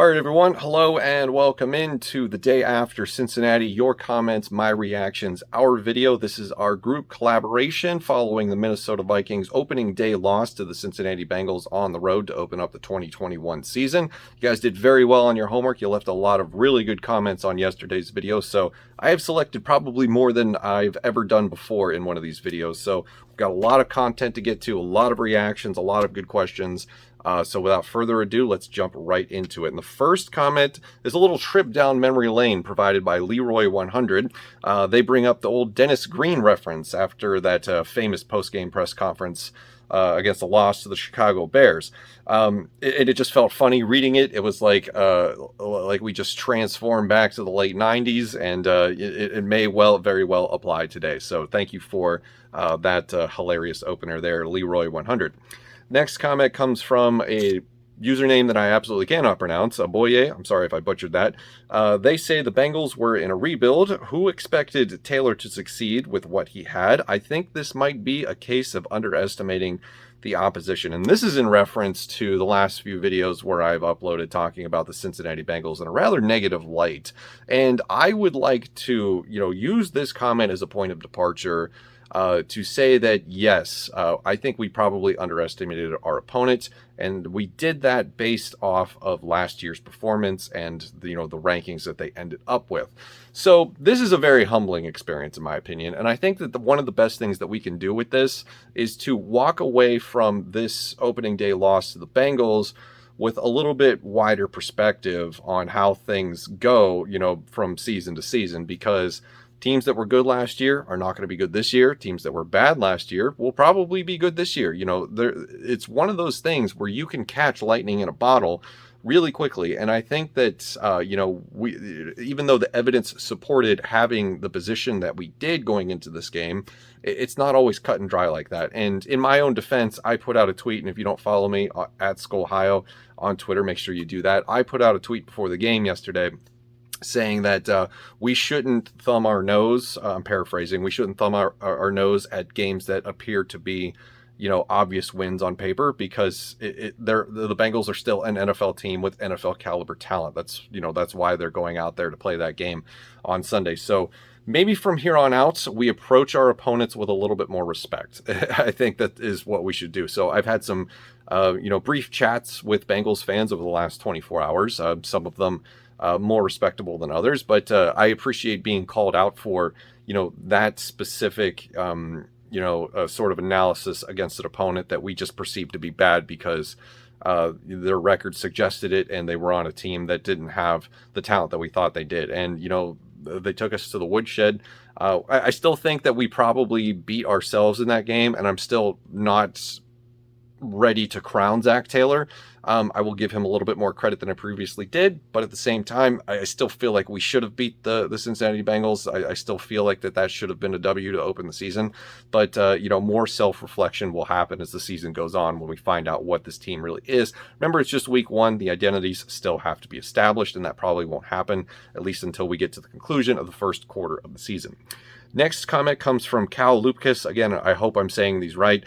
All right, everyone. Hello and welcome into the day after Cincinnati. Your comments, my reactions, our video. This is our group collaboration following the Minnesota Vikings opening day loss to the Cincinnati Bengals on the road to open up the 2021 season. You guys did very well on your homework. You left a lot of really good comments on yesterday's video. So I have selected probably more than I've ever done before in one of these videos. So we've got a lot of content to get to, a lot of reactions, a lot of good questions. So without further ado, let's jump right into it. And the first comment is a little trip down memory lane provided by Leroy100. They bring up the old Dennis Green reference after that famous post-game press conference against the loss to the Chicago Bears. It just felt funny reading it. It was like we just transformed back to the late 90s, and it may very well apply today. So thank you for that hilarious opener there, Leroy100. Next comment comes from a username that I absolutely cannot pronounce, Aboye. I'm sorry if I butchered that. They say the Bengals were in a rebuild. Who expected Taylor to succeed with what he had? I think this might be a case of underestimating the opposition. And this is in reference to the last few videos where I've uploaded talking about the Cincinnati Bengals in a rather negative light. And I would like to, use this comment as a point of departure to say that, yes, I think we probably underestimated our opponent, and we did that based off of last year's performance and the rankings that they ended up with. So this is a very humbling experience, in my opinion, and I think that one of the best things that we can do with this is to walk away from this opening day loss to the Bengals with a little bit wider perspective on how things go, from season to season, because teams that were good last year are not going to be good this year. Teams that were bad last year will probably be good this year. It's one of those things where you can catch lightning in a bottle really quickly. And I think that, even though the evidence supported having the position that we did going into this game, it's not always cut and dry like that. And in my own defense, I put out a tweet, and if you don't follow me at Skullhio on Twitter, make sure you do that. I put out a tweet before the game yesterday saying that we shouldn't thumb our nose, I'm paraphrasing, we shouldn't thumb our nose at games that appear to be, obvious wins on paper, because the Bengals are still an NFL team with NFL caliber talent. That's why they're going out there to play that game on Sunday. So maybe from here on out, we approach our opponents with a little bit more respect. I think that is what we should do. So I've had some, brief chats with Bengals fans over the last 24 hours, some of them more respectable than others, but I appreciate being called out for, that specific, sort of analysis against an opponent that we just perceived to be bad because their record suggested it, and they were on a team that didn't have the talent that we thought they did. And, they took us to the woodshed. I still think that we probably beat ourselves in that game, and I'm still not ready to crown Zach Taylor. I will give him a little bit more credit than I previously did, but at the same time, I still feel like we should have beat the Cincinnati Bengals. I still feel like that should have been a W to open the season, but more self-reflection will happen as the season goes on when we find out what this team really is. Remember, it's just week one. The identities still have to be established, and that probably won't happen, at least until we get to the conclusion of the first quarter of the season. Next comment comes from Cal Lupkus. Again, I hope I'm saying these right.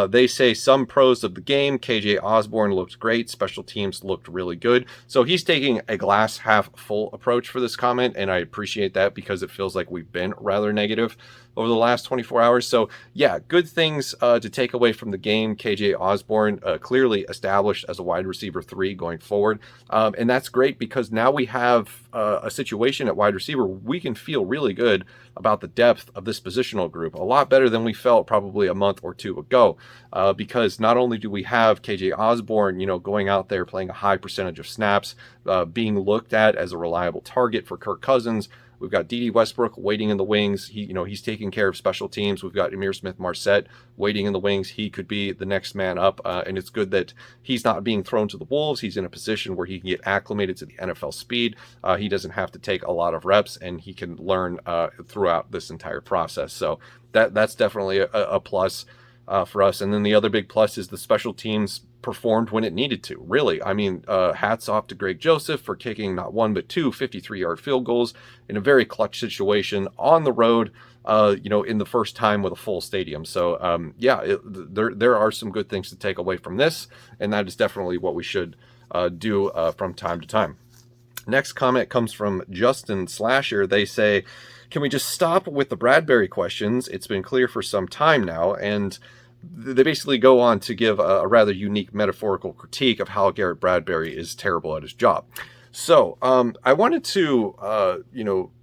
They say some pros of the game. KJ Osborne looked great. Special teams looked really good. So he's taking a glass half full approach for this comment, and I appreciate that because it feels like we've been rather negative over the last 24 hours. So yeah, good things to take away from the game. KJ Osborne clearly established as a wide receiver 3 going forward. And that's great because now we have a situation at wide receiver. We can feel really good about the depth of this positional group, a lot better than we felt probably a month or two ago, because not only do we have KJ Osborne, going out there playing a high percentage of snaps, being looked at as a reliable target for Kirk Cousins. We've got Dede Westbrook waiting in the wings. He's taking care of special teams. We've got Ihmir Smith-Marsette waiting in the wings. He could be the next man up, and it's good that he's not being thrown to the wolves. He's in a position where he can get acclimated to the NFL speed. He doesn't have to take a lot of reps, and he can learn throughout this entire process. So that's definitely a plus for us. And then the other big plus is the special teams performed when it needed to, really. I mean, hats off to Greg Joseph for kicking not one but two 53-yard field goals in a very clutch situation on the road, in the first time with a full stadium. So there are some good things to take away from this, and that is definitely what we should do from time to time. Next comment comes from Justin Slasher. They say, can we just stop with the Bradberry questions? It's been clear for some time now. And they basically go on to give a rather unique metaphorical critique of how Garrett Bradberry is terrible at his job. So I wanted to,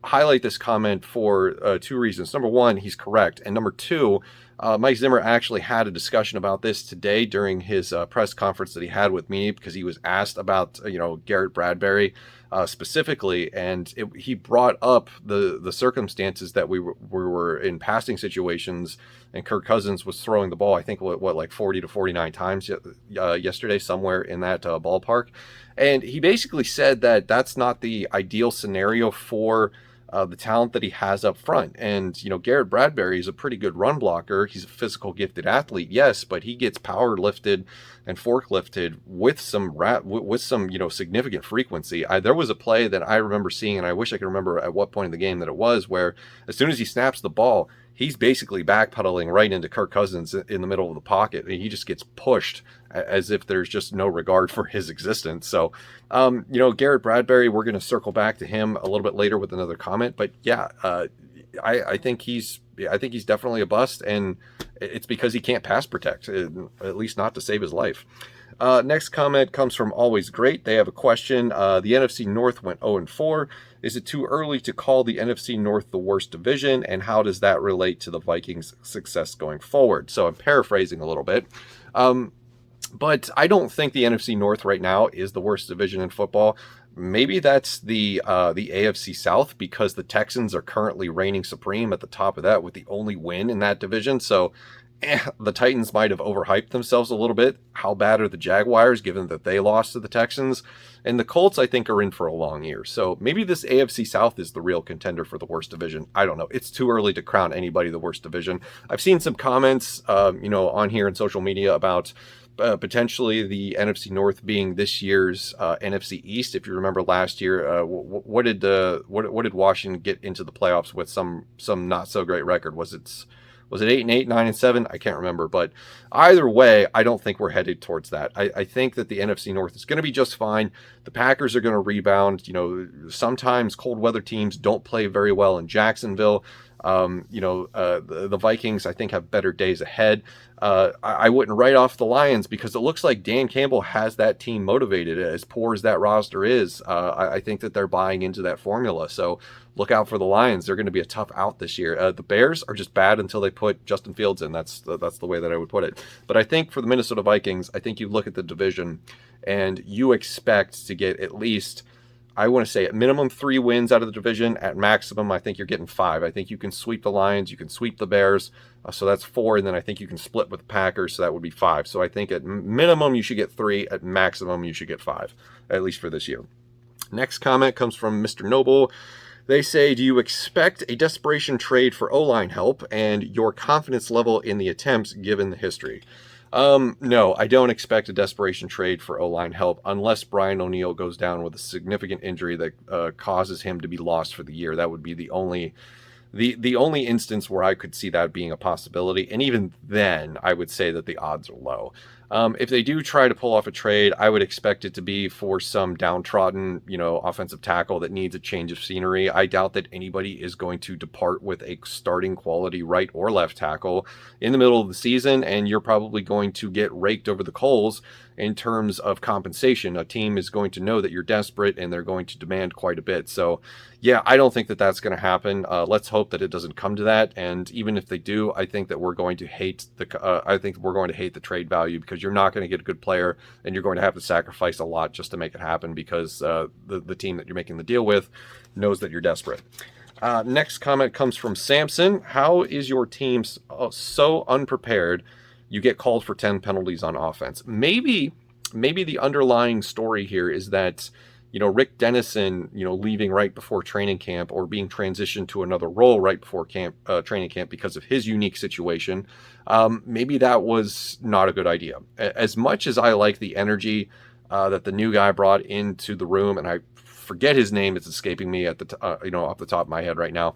highlight this comment for two reasons. Number one, he's correct. And number two, Mike Zimmer actually had a discussion about this today during his press conference that he had with me, because he was asked about, Garrett Bradberry specifically. And he brought up the circumstances that we were in passing situations, and Kirk Cousins was throwing the ball, I think, like 40 to 49 times yesterday, somewhere in that ballpark. And he basically said that that's not the ideal scenario for the talent that he has up front. And, Garrett Bradberry is a pretty good run blocker. He's a physical gifted athlete, yes, but he gets power lifted and forklifted with some significant frequency. There was a play that I remember seeing, and I wish I could remember at what point in the game that it was, where as soon as he snaps the ball, he's basically backpedaling right into Kirk Cousins in the middle of the pocket, and he just gets pushed as if there's just no regard for his existence. So, Garrett Bradberry, we're going to circle back to him a little bit later with another comment. But yeah, I think he's definitely a bust, and it's because he can't pass protect, at least not to save his life. Next comment comes from AlwaysGreat. They have a question. The NFC North went 0-4. Is it too early to call the NFC North the worst division? And how does that relate to the Vikings' success going forward? So I'm paraphrasing a little bit. But I don't think the NFC North right now is the worst division in football. Maybe that's the AFC South, because the Texans are currently reigning supreme at the top of that with the only win in that division. So the Titans might have overhyped themselves a little bit. How bad are the Jaguars, given that they lost to the Texans? And the Colts, I think, are in for a long year. So maybe this AFC South is the real contender for the worst division. I don't know. It's too early to crown anybody the worst division. I've seen some comments, on here in social media about potentially the NFC North being this year's NFC East. If you remember last year, what did Washington get into the playoffs with? Some not so great record. Was it 8-8, 9-7? I can't remember. But either way, I don't think we're headed towards that. I think that the NFC North is going to be just fine. The Packers are going to rebound. Sometimes cold weather teams don't play very well in Jacksonville. The Vikings, I think, have better days ahead. I wouldn't write off the Lions, because it looks like Dan Campbell has that team motivated. As poor as that roster is, I think that they're buying into that formula. So look out for the Lions. They're going to be a tough out this year. The Bears are just bad until they put Justin Fields in. That's the way that I would put it. But I think for the Minnesota Vikings, I think you look at the division and you expect to get at least, I want to say, at minimum 3 wins out of the division. At maximum, I think you're getting 5. I think you can sweep the Lions, you can sweep the Bears, so that's 4, and then I think you can split with the Packers, so that would be 5. So I think at minimum you should get 3, at maximum you should get 5, at least for this year. Next comment comes from Mr. Noble. They say, do you expect a desperation trade for O-line help, and your confidence level in the attempts given the history? No, I don't expect a desperation trade for O-line help unless Brian O'Neill goes down with a significant injury that causes him to be lost for the year. That would be the only instance where I could see that being a possibility. And even then, I would say that the odds are low. If they do try to pull off a trade, I would expect it to be for some downtrodden, offensive tackle that needs a change of scenery. I doubt that anybody is going to depart with a starting quality right or left tackle in the middle of the season, and you're probably going to get raked over the coals in terms of compensation. A team is going to know that you're desperate, and they're going to demand quite a bit. So, yeah, I don't think that that's going to happen. Let's hope that it doesn't come to that. And even if they do, I think that we're going to hate the trade value, because you're not going to get a good player, and you're going to have to sacrifice a lot just to make it happen, because the team that you're making the deal with knows that you're desperate. Next comment comes from Samson. How is your team so unprepared you get called for 10 penalties on offense? Maybe the underlying story here is that, Rick Dennison, leaving right before training camp, or being transitioned to another role right before training camp because of his unique situation. Maybe that was not a good idea. As much as I like the energy that the new guy brought into the room, and I forget his name, it's escaping me at off the top of my head right now.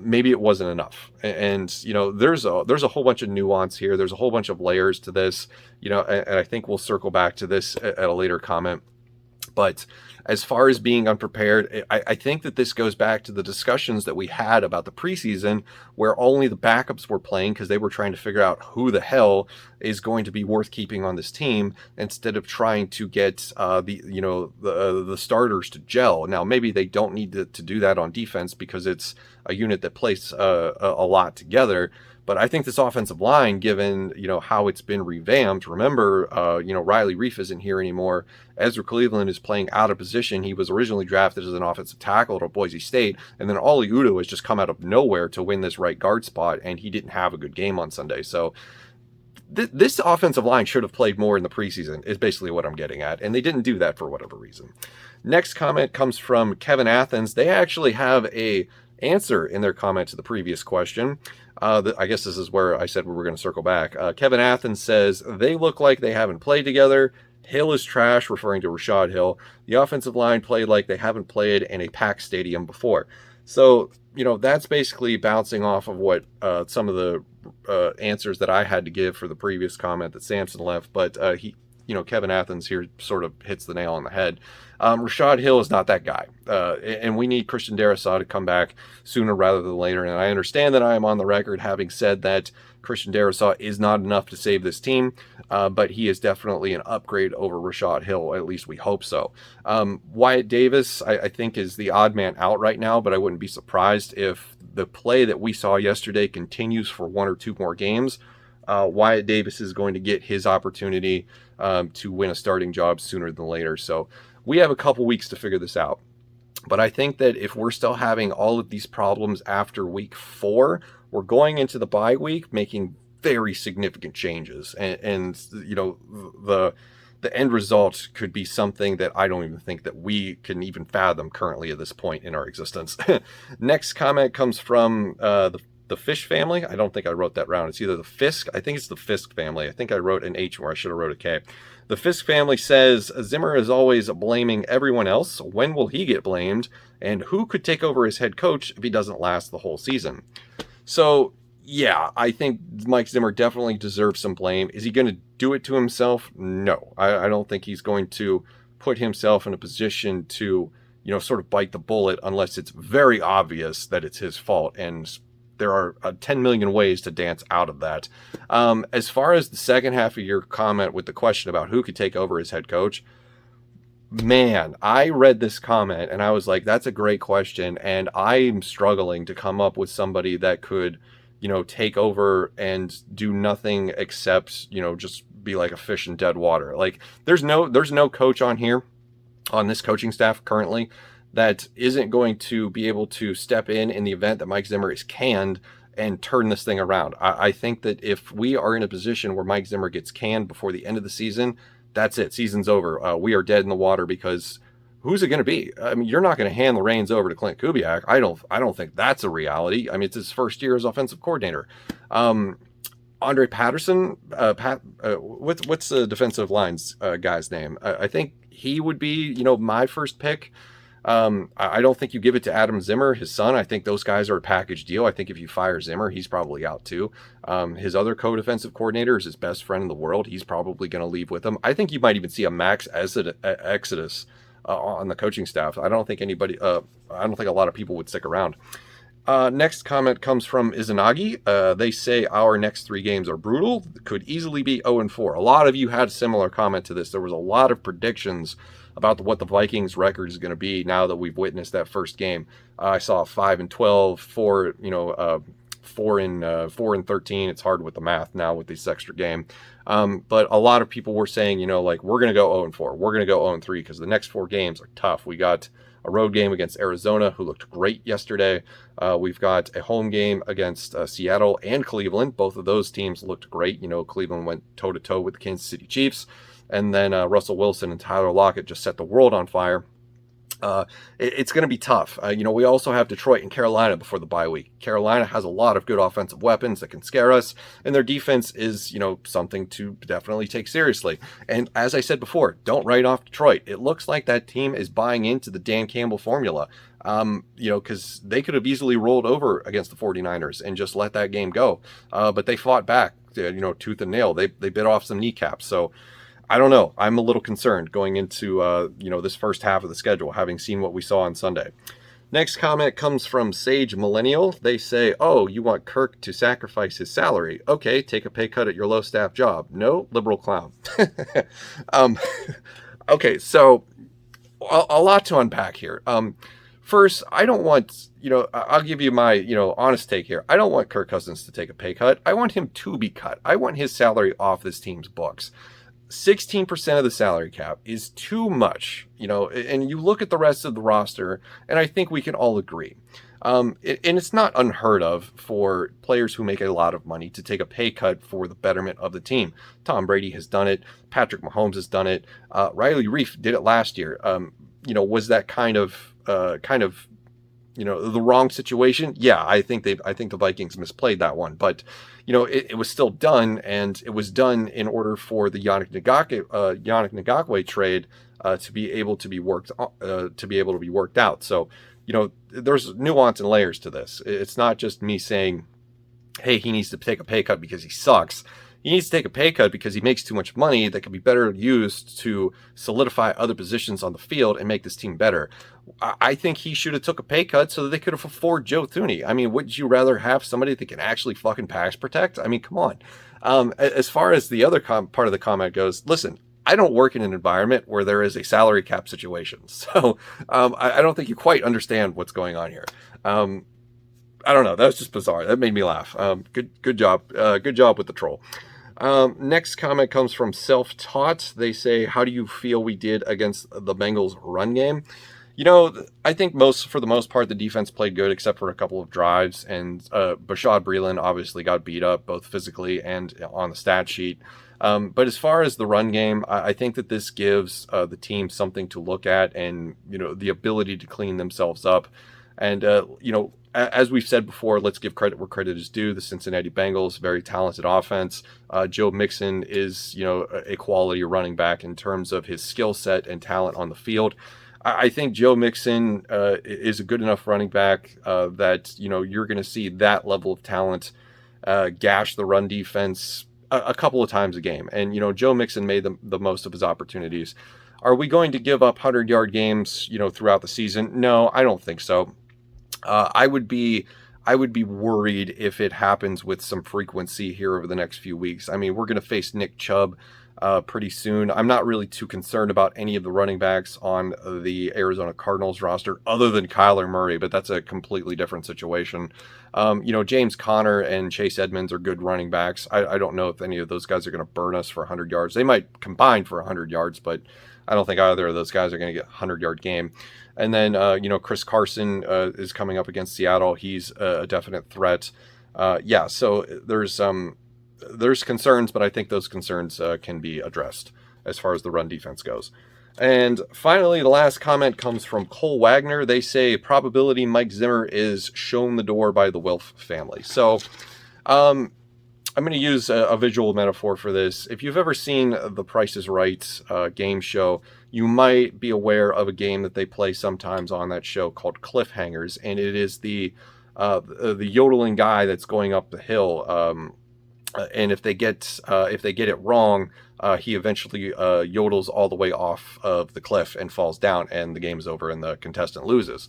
Maybe it wasn't enough. And there's a whole bunch of nuance here. There's a whole bunch of layers to this, and I think we'll circle back to this at a later comment. But as far as being unprepared, I think that this goes back to the discussions that we had about the preseason, where only the backups were playing because they were trying to figure out who the hell is going to be worth keeping on this team, instead of trying to get the starters to gel. Now, maybe they don't need to do that on defense because it's a unit that plays a lot together. But I think this offensive line, given, how it's been revamped, remember, Riley Reef isn't here anymore. Ezra Cleveland is playing out of position. He was originally drafted as an offensive tackle at Boise State, and then Oli Udoh has just come out of nowhere to win this right guard spot, and he didn't have a good game on Sunday. So this offensive line should have played more in the preseason, is basically what I'm getting at, and they didn't do that for whatever reason. Next comment comes from Kevin Athens. They actually have a answer in their comment to the previous question. I guess this is where I said we were going to circle back. Kevin Athens says, they look like they haven't played together. Hill is trash, referring to Rashad Hill. The offensive line played like they haven't played in a packed stadium before. So, that's basically bouncing off of what some of the answers that I had to give for the previous comment that Samson left. But Kevin Athens here sort of hits the nail on the head. Rashad Hill is not that guy. And we need Christian Darrisaw to come back sooner rather than later. And I understand that I am on the record having said that Christian Darrisaw is not enough to save this team, but he is definitely an upgrade over Rashad Hill. At least we hope so. Wyatt Davis, I think, is the odd man out right now, but I wouldn't be surprised if the play that we saw yesterday continues for one or two more games. Wyatt Davis is going to get his opportunity to win a starting job sooner than later. So we have a couple weeks to figure this out. But I think that if we're still having all of these problems after week 4, we're going into the bye week making very significant changes. And the end result could be something that I don't even think that we can even fathom currently at this point in our existence. Next comment comes from the Fish family. I don't think I wrote that round. It's either the Fisk. I think it's the Fisk family. I think I wrote an H where I should have wrote a K. The Fisk family says, Zimmer is always blaming everyone else. When will he get blamed? And who could take over as head coach if he doesn't last the whole season? So, yeah, I think Mike Zimmer definitely deserves some blame. Is he going to do it to himself? No. I don't think he's going to put himself in a position to, sort of bite the bullet unless it's very obvious that it's his fault. And there are 10 million ways to dance out of that. As far as the second half of your comment with the question about who could take over as head coach, man, I read this comment and I was like, that's a great question. And I'm struggling to come up with somebody that could, take over and do nothing except, just be like a fish in dead water. Like there's no coach on this coaching staff currently that isn't going to be able to step in the event that Mike Zimmer is canned and turn this thing around. I think that if we are in a position where Mike Zimmer gets canned before the end of the season, that's it. Season's over. We are dead in the water, because who's it going to be? I mean, you're not going to hand the reins over to Clint Kubiak. I don't think that's a reality. I mean, it's his first year as offensive coordinator. Andre Patterson, what's the defensive lines guy's name? I think he would be, my first pick. I don't think you give it to Adam Zimmer, his son. I think those guys are a package deal. I think if you fire Zimmer, he's probably out too. His other co-defensive coordinator is his best friend in the world. He's probably going to leave with him. I think you might even see a max exodus on the coaching staff. I don't think a lot of people would stick around. Next comment comes from Izanagi. They say our next 3 games are brutal. Could easily be 0-4. A lot of you had a similar comment to this. There was a lot of predictions about what the Vikings record is going to be now that we've witnessed that first game. I saw 5-12, 4-13. It's hard with the math now with this extra game. But a lot of people were saying, we're going to go 0-4. We're going to go 0-3 because the next 4 games are tough. We got a road game against Arizona, who looked great yesterday. We've got a home game against Seattle and Cleveland. Both of those teams looked great. Cleveland went toe-to-toe with the Kansas City Chiefs. And then Russell Wilson and Tyler Lockett just set the world on fire. It's going to be tough. We also have Detroit and Carolina before the bye week. Carolina has a lot of good offensive weapons that can scare us, and their defense is, something to definitely take seriously. And as I said before, don't write off Detroit. It looks like that team is buying into the Dan Campbell formula, because they could have easily rolled over against the 49ers and just let that game go. But they fought back, tooth and nail. They bit off some kneecaps. So I don't know. I'm a little concerned going into, this first half of the schedule, having seen what we saw on Sunday. Next comment comes from Sage Millennial. They say, oh, you want Kirk to sacrifice his salary. Okay, take a pay cut at your low staff job. No, liberal clown. Okay, so a lot to unpack here. First, I don't want, I'll give you my, honest take here. I don't want Kirk Cousins to take a pay cut. I want him to be cut. I want his salary off this team's books. 16% of the salary cap is too much, and you look at the rest of the roster, and I think we can all agree. And it's not unheard of for players who make a lot of money to take a pay cut for the betterment of the team. Tom Brady has done it. Patrick Mahomes has done it. Riley Reif did it last year. Was that kind of the wrong situation? Yeah, I think the Vikings misplayed that one, but it was still done, and it was done in order for the Yannick Ngakoue trade to be able to be worked out. So, there's nuance and layers to this. It's not just me saying, hey, he needs to take a pay cut because he sucks. He needs to take a pay cut because he makes too much money that could be better used to solidify other positions on the field and make this team better. I think he should have took a pay cut so that they could have afforded Joe Thuney. I mean, wouldn't you rather have somebody that can actually fucking pass protect? I mean, come on. As far as the other part of the comment goes, listen, I don't work in an environment where there is a salary cap situation. So I don't think you quite understand what's going on here. I don't know. That was just bizarre. That made me laugh. Good job. Good job with the troll. Next comment comes from Self-Taught. They say, how do you feel we did against the Bengals run game? I think for the most part, the defense played good except for a couple of drives. And Bashaud Breeland obviously got beat up both physically and on the stat sheet. But as far as the run game, I think that this gives the team something to look at and, the ability to clean themselves up. And, as we've said before, let's give credit where credit is due. The Cincinnati Bengals, very talented offense. Joe Mixon is, a quality running back in terms of his skill set and talent on the field. I think Joe Mixon is a good enough running back that, you're going to see that level of talent gash the run defense a couple of times a game. And, Joe Mixon made the most of his opportunities. Are we going to give up 100-yard games, throughout the season? No, I don't think so. I would be worried if it happens with some frequency here over the next few weeks. I mean, we're going to face Nick Chubb pretty soon. I'm not really too concerned about any of the running backs on the Arizona Cardinals roster other than Kyler Murray, but that's a completely different situation. James Conner and Chase Edmonds are good running backs. I don't know if any of those guys are going to burn us for 100 yards. They might combine for 100 yards, but I don't think either of those guys are going to get a 100-yard game. And then, Chris Carson is coming up against Seattle. He's a definite threat. So there's concerns, but I think those concerns can be addressed as far as the run defense goes. And finally, the last comment comes from Cole Wagner. They say, probability Mike Zimmer is shown the door by the Wilf family. So I'm going to use a visual metaphor for this. If you've ever seen The Price is Right game show, you might be aware of a game that they play sometimes on that show called Cliffhangers, and it is the yodeling guy that's going up the hill, and if they get it wrong, he eventually yodels all the way off of the cliff and falls down, and the game's over and the contestant loses.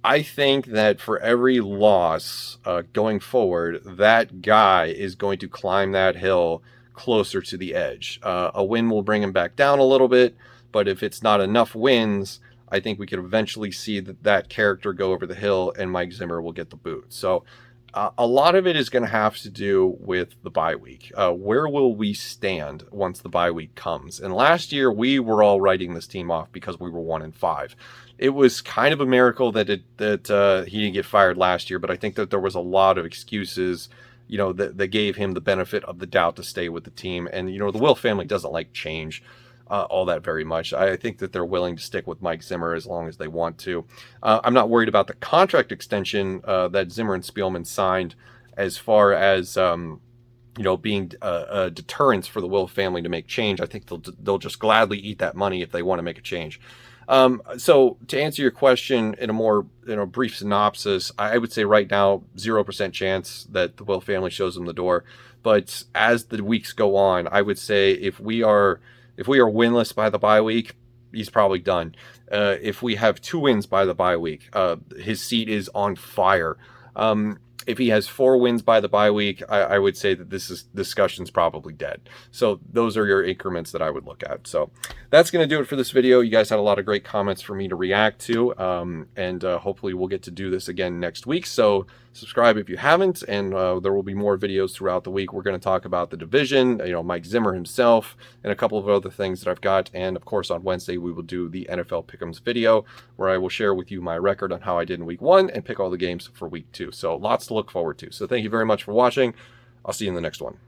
I think that for every loss going forward, that guy is going to climb that hill closer to the edge. A win will bring him back down a little bit, but if it's not enough wins, I think we could eventually see that character go over the hill and Mike Zimmer will get the boot. So a lot of it is going to have to do with the bye week. Where will we stand once the bye week comes? And last year, we were all writing this team off because we were 1-5. It was kind of a miracle that he didn't get fired last year, but I think that there was a lot of excuses, that gave him the benefit of the doubt to stay with the team. And, the Will family doesn't like change all that very much. I think that they're willing to stick with Mike Zimmer as long as they want to. I'm not worried about the contract extension that Zimmer and Spielman signed as far as, being a deterrence for the Will family to make change. I think they'll just gladly eat that money if they want to make a change. So to answer your question in a more brief synopsis, I would say right now 0% chance that the Will family shows them the door. But as the weeks go on, I would say if we are If we are winless by the bye week, he's probably done. If we have 2 wins by the bye week, his seat is on fire. If he has 4 wins by the bye week, I would say that discussion's probably dead. So those are your increments that I would look at. So that's going to do it for this video. You guys had a lot of great comments for me to react to, and hopefully we'll get to do this again next week. So subscribe if you haven't, and there will be more videos throughout the week. We're going to talk about the division, Mike Zimmer himself, and a couple of other things that I've got. And of course, on Wednesday, we will do the NFL Pick'ems video, where I will share with you my record on how I did in week 1 and pick all the games for week 2. So lots to look forward to. So thank you very much for watching. I'll see you in the next one.